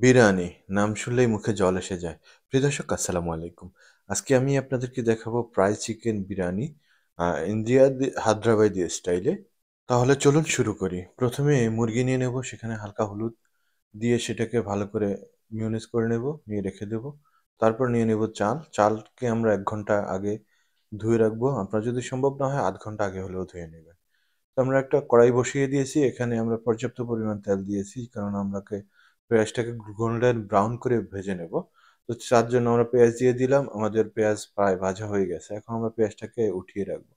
বিরিয়ানি নাম শুনলেই মুখে জল এসে যায়। প্রিয় দর্শক আসসালামু আলাইকুম। আজকে আমি আপনাদেরকে দেখাবো fry chicken biryani India Hyderabadi স্টাইলে। তাহলে চলুন শুরু করি। প্রথমে মুরগি নিয়ে নেব, সেখানে হালকা হলুদ দিয়ে সেটাকে ভালো করে মিওনিজ করে নেব, নিয়ে রেখে দেব। তারপর নিয়ে নেব চাল। চালকে আমরা 1 ঘন্টা আগে ধুয়ে রাখবো। আপনার যদি সম্ভব না হয় 0.5 ঘন্টা আগে হলেও ধুয়ে নেবেন। তো আমরা একটা কড়াই বসিয়ে দিয়েছি, এখানে আমরা পর্যাপ্ত পরিমাণ তেল দিয়েছি, কারণ আমরাকে পেঁয়াজটাকে গোল্ডেন ব্রাউন করে ভেজে নেব। তো তার জন্য আমরা পেঁয়াজ দিয়ে দিলাম, আমাদের পেঁয়াজ প্রায় ভাজা হয়ে গেছে, এখন আমরা পেঁয়াজটাকে উঠিয়ে রাখবো।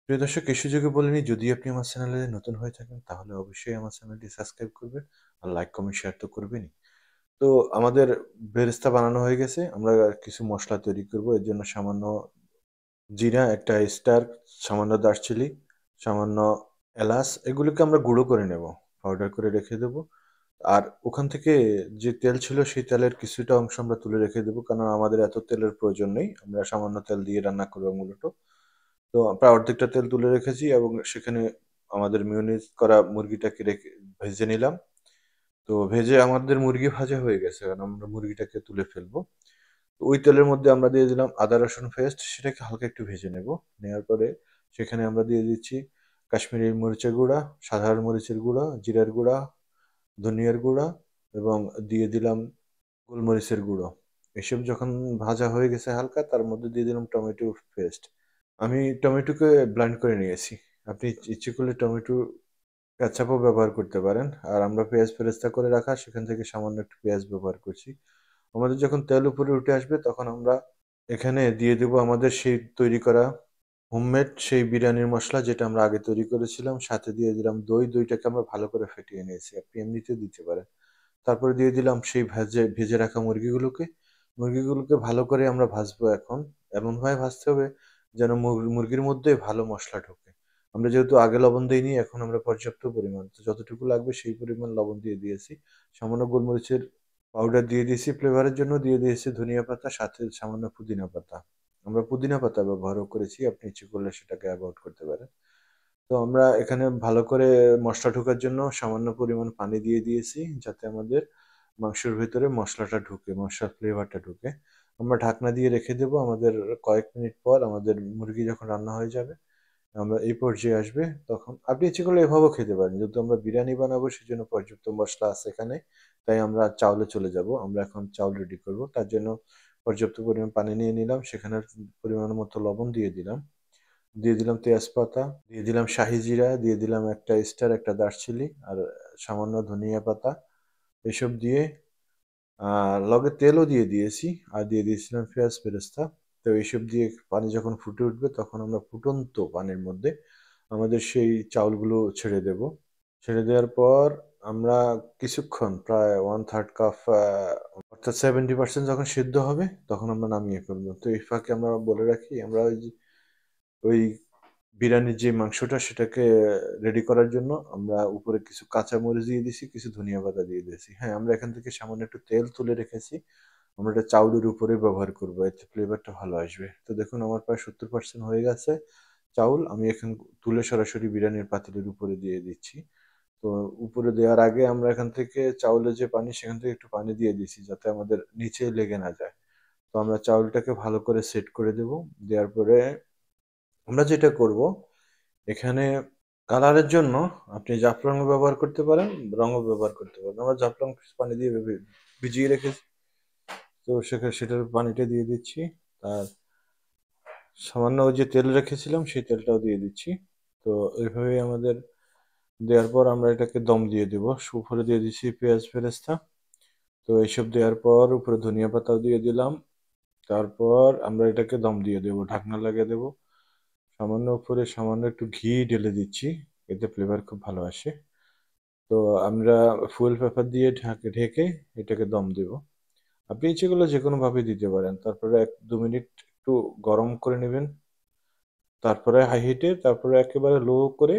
প্রিয় দর্শক, এই সুযোগে বলে নিই, যদি আপনি আমার চ্যানেলে নতুন হয়ে থাকেন তাহলে অবশ্যই আমার চ্যানেলটি সাবস্ক্রাইব করবেন, আর লাইক কমেন্ট শেয়ার তো করবেনই। তো আমাদের বেরেস্তা বানানো হয়ে গেছে, আমরা কিছু মশলা তৈরি করব। এর জন্য সামান্য জিরা, একটা স্টার, সামান্য দারচিনি, সামান্য এলাচ, এগুলোকে আমরা গুঁড়ো করে নেব, পাউডার করে রেখে দেব। আর ওখান থেকে যে তেল ছিল সেই তেলের কিছুটা অংশ আমরা তুলে রেখে দেবো, কারণ আমাদের এত তেলের প্রয়োজন নেই, আমরা সামান্য তেল দিয়ে রান্না করবো মূলত। তো প্রায় অর্ধেকটা তেল তুলে রেখেছি এবং সেখানে আমাদের মিওনিজ করা মুরগিটাকে রেখে ভেজে নিলাম। তো ভেজে আমাদের মুরগি ভাজা হয়ে গেছে, কারণ আমরা মুরগিটাকে তুলে ফেলবো। তো ওই তেলের মধ্যে আমরা দিয়ে দিলাম আদা রসুন পেস্ট, সেটাকে হালকা একটু ভেজে নেব। নেওয়ার পরে সেখানে আমরা দিয়ে দিচ্ছি কাশ্মীরি মরিচের গুঁড়া, সাধারণ মরিচের গুঁড়া, জিরার গুঁড়া, ধনিয়ার গুঁড়া, এবং দিয়ে দিলাম গোলমরিচের গুঁড়ো। এসব যখন ভাজা হয়ে গেছে হালকা, তার মধ্যে দিয়ে দিলাম টমেটো পেস্ট। আমি টমেটোকে ব্লেন্ড করে নিয়েছি। আপনি ইচ্ছে করলে টমেটো কেচাপও ব্যবহার করতে পারেন। আর আমরা পেঁয়াজ ফেরেস্তা করে রাখা, সেখান থেকে সামান্য একটু পেঁয়াজ ব্যবহার করছি। আমাদের যখন তেল উপরে উঠে আসবে তখন আমরা এখানে দিয়ে দেবো আমাদের সেই তৈরি করা হোমমেড সেই বিরিয়ানির মশলা, যেটা আমরা আগে তৈরি করেছিলাম। সাথে দিয়ে দিলাম দই। দইটাকে আমরা ভালো করে ফেটিয়ে নিয়েছি, আপনি এমনিতেও দিতে পারেন। তারপরে দিয়ে দিলাম সেই ভেজে ভেজে রাখা মুরগিগুলোকে। মুরগিগুলোকে ভালো করে আমরা ভাজবো এখন। এমনভাবে ভাজতে হবে যেন মুরগির মধ্যে ভালো মশলা ঢোকে। আমরা যেহেতু আগে লবণ দিইনি, এখন আমরা পর্যাপ্ত পরিমাণ, তো যতটুকু লাগবে সেই পরিমাণ লবণ দিয়ে দিয়েছি। সামান্য গোলমরিচের পাউডার দিয়ে দিয়েছি ফ্লেভারের জন্য, দিয়ে দিয়েছি ধনিয়া পাতা, সাথে সামান্য পুদিনা পাতা। আমরা পুদিনা পাতা ব্যবহারও করেছি, আপনি ইচ্ছে করলে সেটাকে অ্যাভয়েড করতে পারেন। তো আমরা এখানে ভালো করে মশলা ঢোকার জন্য সামান্য পরিমাণ পানি দিয়ে দিয়েছি, যাতে আমাদের মাংসের ভেতরে মশলাটা ঢুকে, মশলার ফ্লেভারটা ঢুকে। আমরা ঢাকনা দিয়ে রেখে দেবো। আমাদের কয়েক মিনিট পর আমাদের মুরগি যখন রান্না হয়ে যাবে, আমরা এই পর্যায়ে আসবে, তখন আপনি ইচ্ছে করলে এভাবেও খেতে পারেন। যেহেতু আমরা বিরিয়ানি বানাবো সেজন্য পর্যাপ্ত মশলা আছে এখানে, তাই আমরা চাউলে চলে যাব। আমরা এখন চাউল রেডি করব, তার জন্য পর্যাপ্ত পরিমাণ পানি নিয়ে নিলাম, সেখানে পরিমাণ মতো লবণ দিয়ে দিলাম, দিয়ে দিলাম তেজপাতা, দিয়ে দিলাম শাহি জিরা, দিয়ে দিলাম একটা স্টার, একটা দারচিনি, আর সামান্য ধনিয়া পাতা। এসব দিয়ে লগে তেলও দিয়ে দিয়েছি, আর দিয়ে দিয়েছিলাম পেঁয়াজ বেরেস্তা। তো এইসব দিয়ে পানি যখন ফুটে উঠবে তখন আমরা ফুটন্ত পানির মধ্যে আমাদের সেই চাউলগুলো ছেড়ে দেব। ছেড়ে দেওয়ার পর আমরা কিছুক্ষণ, প্রায় 1/3 কাপ, অর্থাৎ 70% যখন সিদ্ধ হবে তখন আমরা নামিয়ে ফেলবো। তো এই ফাঁকে আমরা বলে রাখি, আমরা ওই বিরিয়ানির যে মাংসটা সেটাকে রেডি করার জন্য আমরা উপরে কিছু কাঁচা মরিচ দিয়ে দিছি, কিছু ধনিয়া পাতা দিয়ে দিয়েছি। হ্যাঁ, আমরা এখান থেকে সামান্য একটু তেল তুলে রেখেছি, আমরা এটা চাউলের উপরে ব্যবহার করবো, এতে ফ্লেভারটা ভালো আসবে। তো দেখুন, আমার প্রায় 70% হয়ে গেছে চাউল। আমি এখন তুলে সরাসরি বিরিয়ানির পাতিলের উপরে দিয়ে দিচ্ছি। তো উপরে দেওয়ার আগে আমরা এখান থেকে চাউলের যে পানি, সেখান থেকে একটু পানি দিয়ে দিছি, যাতে আমাদের নিচে লেগে না যায়। তো আমরা চাউলটাকে ভালো করে সেট করে দেব। দেওয়ার পরে আমরা যেটা করব, এখানে কালারের জন্য আপনি জাফরানও ব্যবহার করতে পারেন, রঙও ব্যবহার করতে পারেন। আমরা জাফরান কিছু পানি দিয়ে ভিজিয়ে রেখেছি, তো সেখানে সেটার পানিটা দিয়ে দিচ্ছি। আর সামান্য ওই যে তেল রেখেছিলাম সেই তেলটাও দিয়ে দিচ্ছি। তো এইভাবে আমাদের দেওয়ার পর আমরা এটাকে দম দিয়ে দেব। উপরে দিয়ে দিচ্ছি পেঁয়াজ বেরেস্তা। তো এইসব দেওয়ার পর উপরে ধনিয়া পাতাও দিয়ে দিলাম। তারপর আমরা এটাকে দম দিয়ে দেবো, ঢাকনা লাগিয়ে দেবো। সামান্য উপরে সামান্য একটু ঘি ঢেলে দিচ্ছি, এতে ফ্লেভার খুব ভালো আসে। তো আমরা ফুয়েল পেপার দিয়ে ঢাকে ঢেকে এটাকে দম দেব। আপনি ইচ্ছে করলে যে কোনো ভাবে দিতে পারেন। তারপরে 1-2 মিনিট একটু গরম করে নেবেন, তারপরে হাই হিটে, তারপরে একেবারে লো করে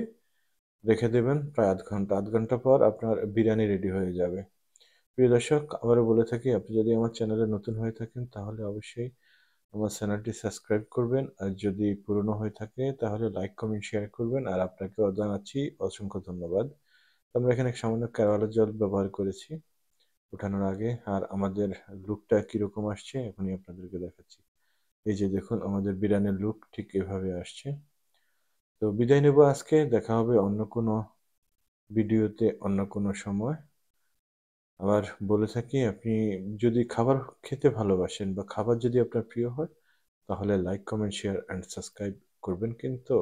রেখে দেবেন প্রায় 0.5 ঘন্টা। 0.5 ঘন্টা পর আপনার বিরিয়ানি রেডি হয়ে যাবে। প্রিয় দর্শক, আবারও বলে থাকি, আপনি যদি আমার চ্যানেলে নতুন হয়ে থাকেন তাহলে অবশ্যই আমার চ্যানেলটি সাবস্ক্রাইব করবেন, আর যদি পুরনো হয়ে থাকে তাহলে লাইক কমেন্ট শেয়ার করবেন। আর আপনাকেও জানাচ্ছি অসংখ্য ধন্যবাদ। আমরা এখানে সামান্য কেওড়ার জল ব্যবহার করেছি। ওঠানোর আগে। আর আমাদের লুকটা কিরকম আসছে এখনই আপনাদেরকে দেখাচ্ছি। এই যে দেখুন আমাদের বিরিয়ানির লুক ঠিক এভাবে আসছে। তো বিদায় নেব আজকে, দেখা হবে অন্য কোনো ভিডিওতে অন্য কোনো সময়। আবার বলে থাকি, আপনি যদি খাবার খেতে ভালোবাসেন বা খাবার যদি আপনার প্রিয় হয় তাহলে like comment share and subscribe করবেন কিন্তু।